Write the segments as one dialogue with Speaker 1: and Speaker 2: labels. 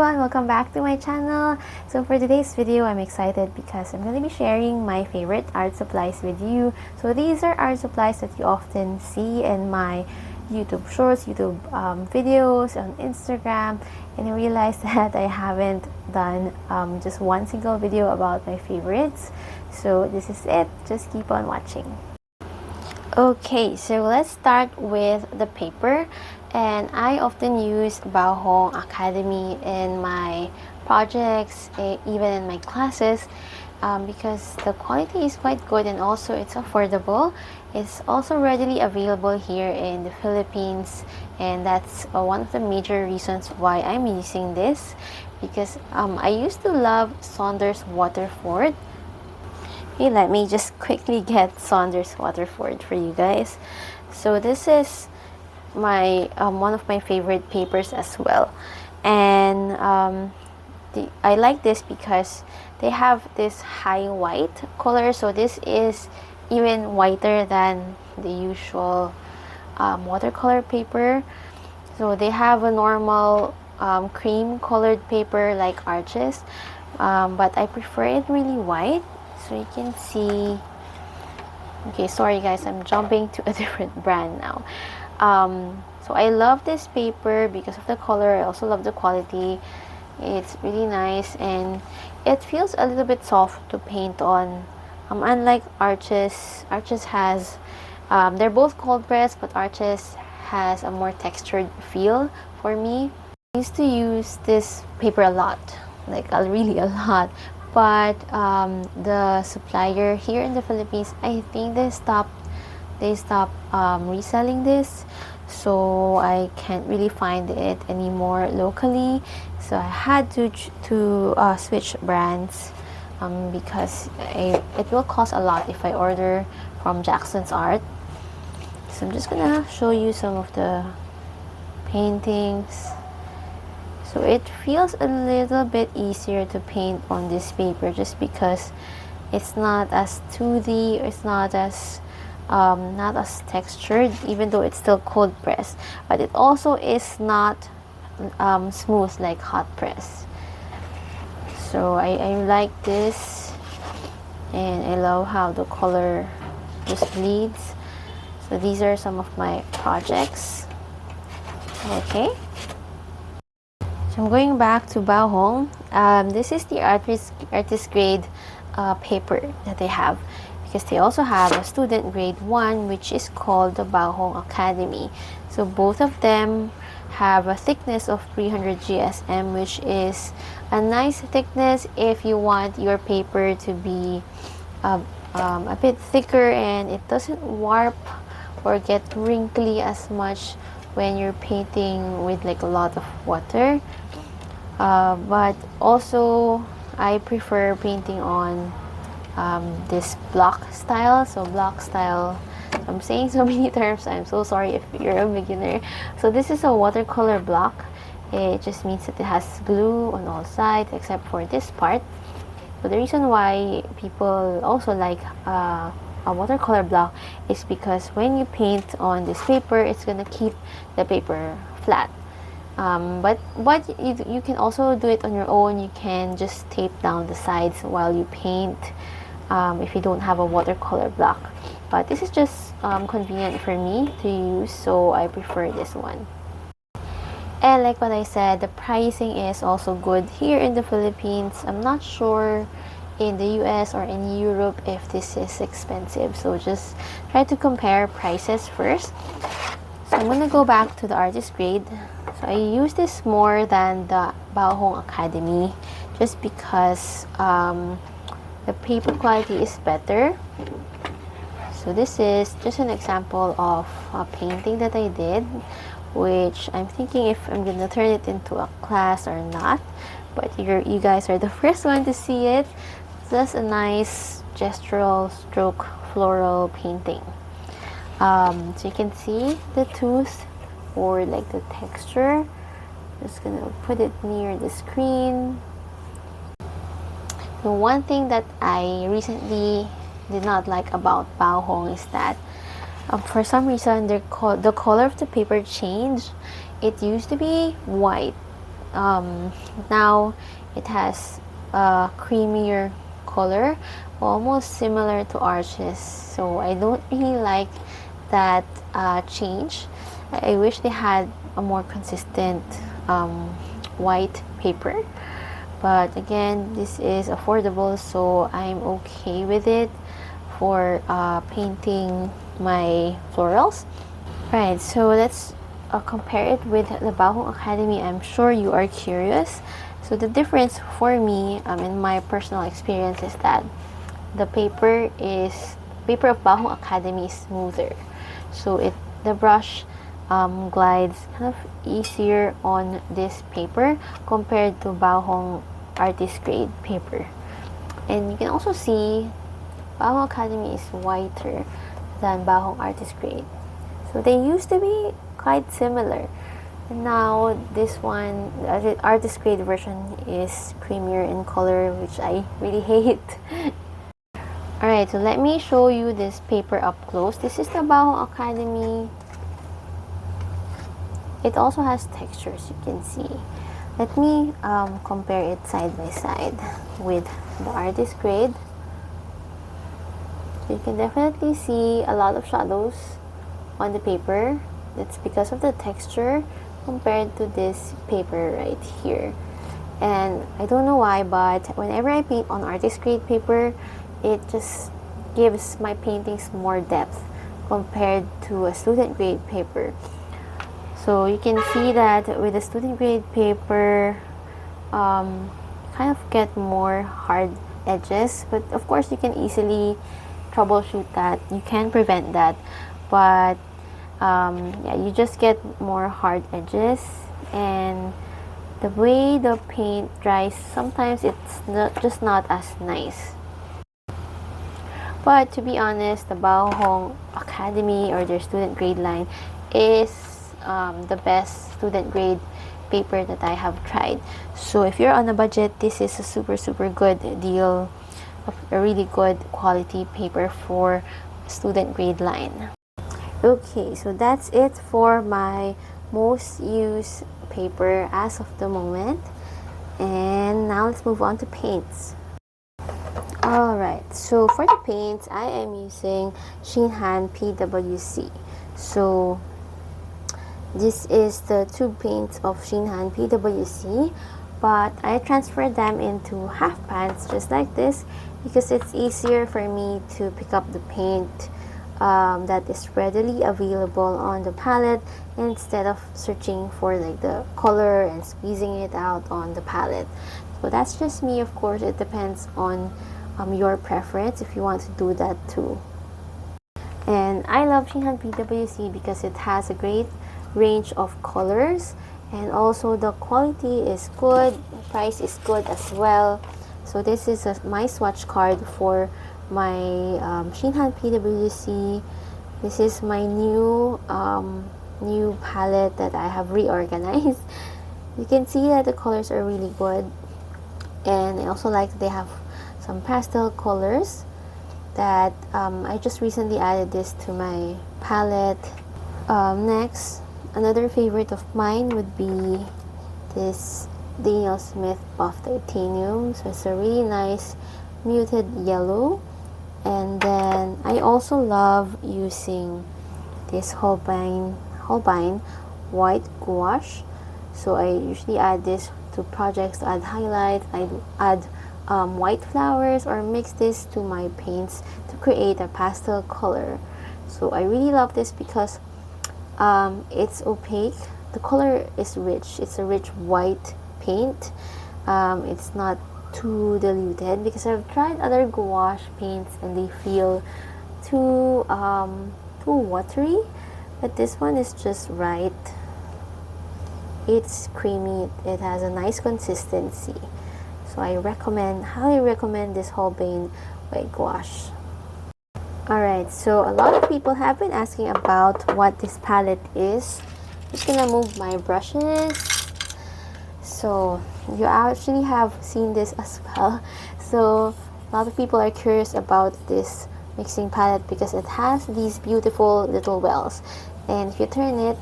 Speaker 1: everyone, welcome back to my channel. So for today's video, I'm excited because I'm going to be sharing my favorite art supplies with you. So these are art supplies that you often see in my YouTube shorts, YouTube videos, on Instagram, and I realized that I haven't done just one single video about my favorites. So this is it, just keep on watching. Okay, so let's start with the paper. And I often use Bao Hong Academy in my projects, even in my classes, because the quality is quite good and also it's affordable. It's also readily available here in the Philippines, and that's one of the major reasons why I'm using this, because I used to love Saunders Waterford. Okay, let me just quickly get Saunders Waterford for you guys. So this is my one of my favorite papers as well, and I like this because they have this high white color, so this is even whiter than the usual watercolor paper. So they have a normal cream colored paper like Arches, but I prefer it really white. So you can see, okay, sorry guys, I'm jumping to a different brand now. So I love this paper because of the color. I also love the quality. It's really nice and it feels a little bit soft to paint on. Unlike Arches has, they're both cold press, but Arches has a more textured feel for me. I used to use this paper a lot, like really a lot. But the supplier here in the Philippines, I think they stopped reselling this, so I can't really find it anymore locally. So I had to switch brands because it will cost a lot if I order from Jackson's Art. So I'm just gonna show you some of the paintings. So it feels a little bit easier to paint on this paper just because it's not as toothy, it's not as textured, even though it's still cold press, but it also is not smooth like hot press. So I like this, and I love how the color just bleeds. So these are some of my projects. Okay, so I'm going back to Bao Hong. This is the artist grade paper that they have, because they also have a student grade 1, which is called the Bao Hong Academy. So both of them have a thickness of 300 GSM, which is a nice thickness if you want your paper to be a bit thicker and it doesn't warp or get wrinkly as much when you're painting with like a lot of water. But also I prefer painting on this block style. So block style, I'm saying so many terms, I'm so sorry if you're a beginner. So this is a watercolor block. It just means that it has glue on all sides except for this part. So the reason why people also like a watercolor block is because when you paint on this paper, it's gonna keep the paper flat. But you can also do it on your own. You can just tape down the sides while you paint if you don't have a watercolor block. But this is just convenient for me to use, so I prefer this one. And like what I said, the pricing is also good here in the Philippines. I'm not sure in the US or in Europe if this is expensive, so just try to compare prices first. So I'm gonna go back to the artist grade. So I use this more than the Bao Hong Academy just because the paper quality is better. So this is just an example of a painting that I did, which I'm thinking if I'm gonna turn it into a class or not, but you guys are the first one to see it. Just a nice gestural stroke floral painting. So you can see the tooth or like the texture. Just gonna put it near the screen. The one thing that I recently did not like about Bao Hong is that for some reason the color of the paper changed. It used to be white now it has a creamier color, almost similar to Arches. So I don't really like that change. I wish they had a more consistent white paper, but again, this is affordable, so I'm okay with it for painting my florals. Right, so let's compare it with the Bahong Academy. I'm sure you are curious. So the difference for me, in my personal experience, is that the paper of Bahong Academy is smoother. So the brush glides kind of easier on this paper compared to Bahong Artist Grade paper. And you can also see Bahong Academy is whiter than Bahong Artist Grade. So they used to be quite similar. And now this one, the Artist Grade version, is creamier in color, which I really hate. Alright, so let me show you this paper up close. This is the Bahong Academy. It also has textures, you can see. Let me compare it side by side with the Artist Grade. So you can definitely see a lot of shadows on the paper. That's because of the texture compared to this paper right here. And I don't know why, but whenever I paint on Artist Grade paper, it just gives my paintings more depth compared to a student grade paper. So you can see that with the student grade paper, kind of get more hard edges, but of course you can easily troubleshoot that. You can prevent that, but yeah, you just get more hard edges, and the way the paint dries, sometimes it's just not as nice. But to be honest, the Bahong Academy, or their student grade line, is the best student grade paper that I have tried. So if you're on a budget, this is a super good deal, a really good quality paper for student grade line. Okay, so that's it for my most used paper as of the moment. And now let's move on to paints. Alright, so for the paints, I am using Shinhan PWC. So this is the tube paints of Shinhan PWC, but I transferred them into half pans just like this because it's easier for me to pick up the paint that is readily available on the palette instead of searching for like the color and squeezing it out on the palette. So that's just me. Of course, it depends on your preference if you want to do that too. And I love Shinhan PWC because it has a great range of colors, and also the quality is good, price is good as well. So this is my swatch card for my Shinhan PWC. This is my new palette that I have reorganized. You can see that the colors are really good, and I also like that they have some pastel colors that I just recently added this to my palette. Next, another favorite of mine would be this Daniel Smith Buff Titanium. So it's a really nice muted yellow. And then I also love using this Holbein white gouache. So I usually add this to projects to add highlights. I add white flowers, or mix this to my paints to create a pastel color. So I really love this because it's opaque. The color is rich. It's a rich white paint. It's not too diluted, because I've tried other gouache paints and they feel too watery, but this one is just right. It's creamy. It has a nice consistency. So I highly recommend this Holbein white gouache. Alright, so a lot of people have been asking about what this palette is. I'm just gonna move my brushes. So you actually have seen this as well. So a lot of people are curious about this mixing palette because it has these beautiful little wells. And if you turn it,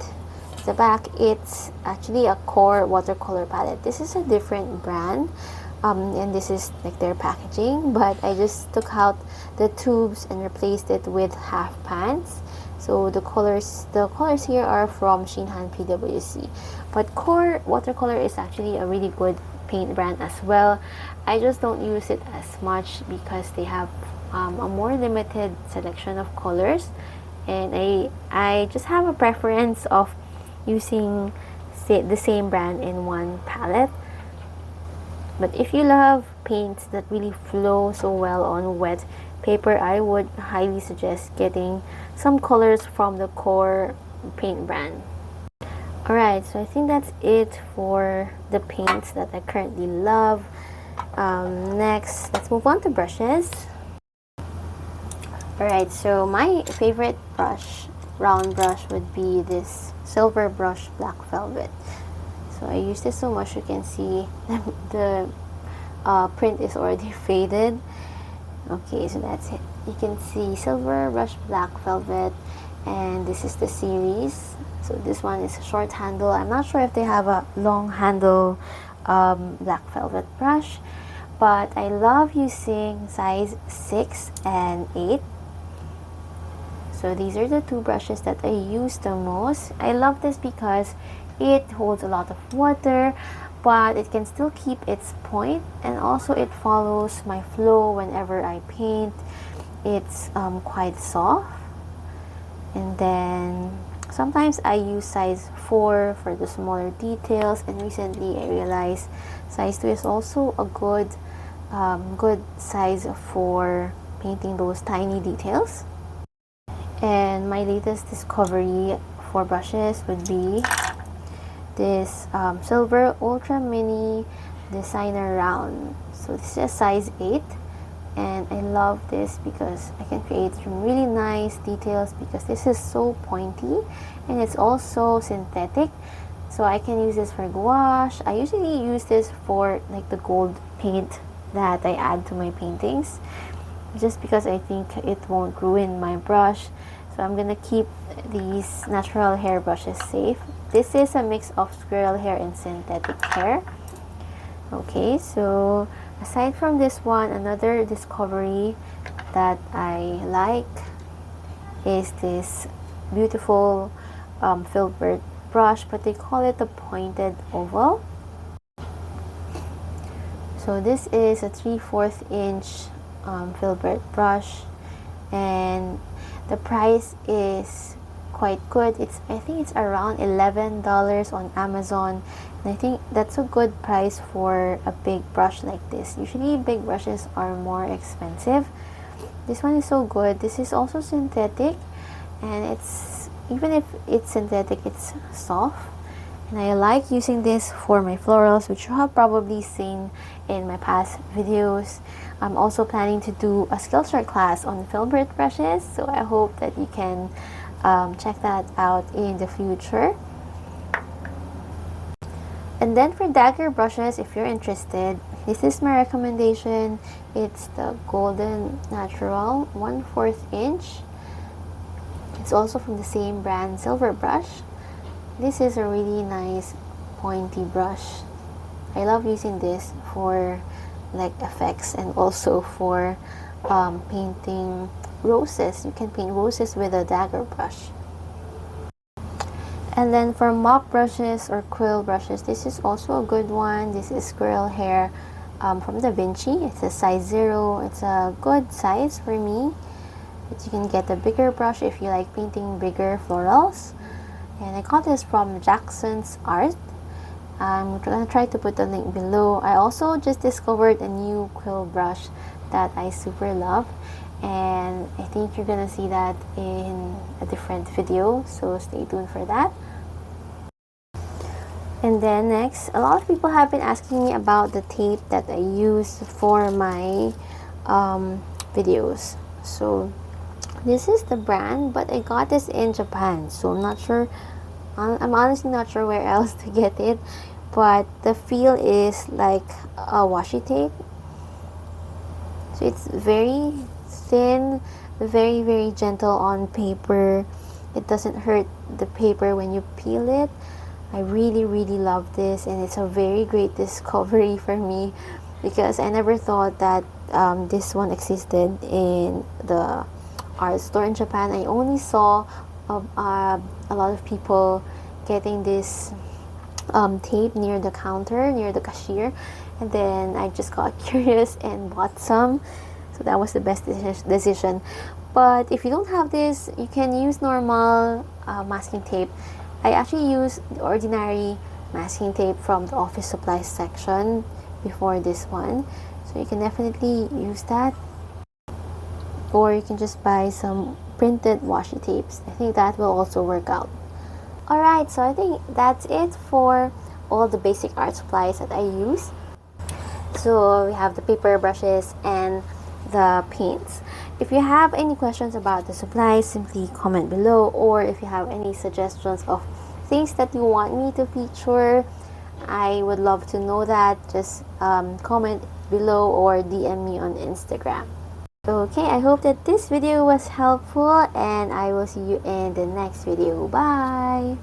Speaker 1: the back, it's actually a core watercolor palette. This is a different brand, and this is like their packaging, but I just took out the tubes and replaced it with half pans. So the colors here are from Shinhan PWC, but core watercolor is actually a really good paint brand as well. I just don't use it as much because they have a more limited selection of colors, and I just have a preference of using the same brand in one palette. But if you love paints that really flow so well on wet paper, I would highly suggest getting some colors from the core paint brand. Alright, so I think that's it for the paints that I currently love. Next, let's move on to brushes. Alright, so my favorite brush, round brush, would be this Silver Brush Black Velvet. So I use this so much, you can see the print is already faded. Okay, so that's it. You can see Silver Brush Black Velvet, and this is the series. So this one is a short handle. I'm not sure if they have a long handle black velvet brush, but I love using size 6 and 8. So these are the two brushes that I use the most. I love this because it holds a lot of water, but it can still keep its point, and also it follows my flow whenever I paint. It's quite soft. And then sometimes I use size 4 for the smaller details, and recently I realized size 2 is also a good size for painting those tiny details. And my latest discovery for brushes would be this Silver Ultra Mini Designer Round. So this is a size 8, and I love this because I can create some really nice details because this is so pointy, and it's also synthetic, so I can use this for gouache. I usually use this for like the gold paint that I add to my paintings, just because I think it won't ruin my brush. So I'm gonna keep these natural hair brushes safe. This is a mix of squirrel hair and synthetic hair. Okay, so aside from this one, another discovery that I like is this beautiful filbert brush, but they call it a pointed oval. So this is a 3/4 inch filbert brush, and the price is quite good. I think it's around $11 on Amazon, and I think that's a good price for a big brush like this. Usually big brushes are more expensive. This one is so good. This is also synthetic, and it's, even if it's synthetic, it's soft, and I like using this for my florals, which you have probably seen in my past videos. I'm also planning to do a Skillshare class on filbert brushes, so I hope that you can check that out in the future. And then for dagger brushes, if you're interested, this is my recommendation. It's the Golden Natural 1/4 inch. It's also from the same brand, Silver Brush. This is a really nice pointy brush. I love using this for like effects, and also for painting roses. You can paint roses with a dagger brush. And then for mop brushes or quill brushes, this is also a good one. This is squirrel hair from Da Vinci. It's a size 0. It's a good size for me, but you can get a bigger brush if you like painting bigger florals. And I got this from Jackson's Art. I'm gonna try to put the link below. I also just discovered a new quill brush that I super love, and I think you're gonna see that in a different video, so stay tuned for that. And then next, a lot of people have been asking me about the tape that I use for my videos. So this is the brand, but I got this in Japan, so I'm honestly not sure where else to get it, but the feel is like a washi tape. So it's very thin, very gentle on paper, it doesn't hurt the paper when you peel it. I really love this, and it's a very great discovery for me because I never thought that this one existed in the art store in Japan. I only saw a lot of people getting this tape near the counter, near the cashier, and then I just got curious and bought some. So that was the best decision. But if you don't have this, you can use normal masking tape. I actually use the ordinary masking tape from the office supplies section before this one, so you can definitely use that, or you can just buy some printed washi tapes. I think that will also work out. Alright, so I think that's it for all the basic art supplies that I use. So we have the paper, brushes, and the paints. If you have any questions about the supplies, simply comment below, or if you have any suggestions of things that you want me to feature, I would love to know that. Just comment below or DM me on Instagram. Okay, I hope that this video was helpful, and I will see you in the next video. Bye!